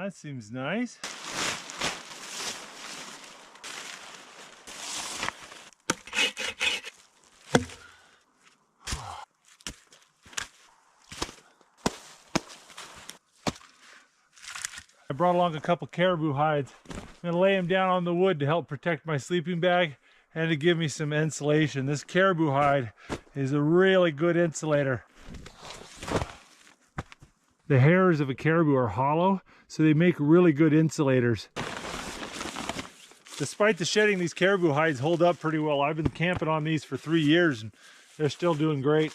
That seems nice. I brought along a couple caribou hides. I'm gonna lay them down on the wood to help protect my sleeping bag and to give me some insulation. This caribou hide is a really good insulator. The hairs of a caribou are hollow, so they make really good insulators. Despite the shedding, these caribou hides hold up pretty well. I've been camping on these for 3 years and they're still doing great.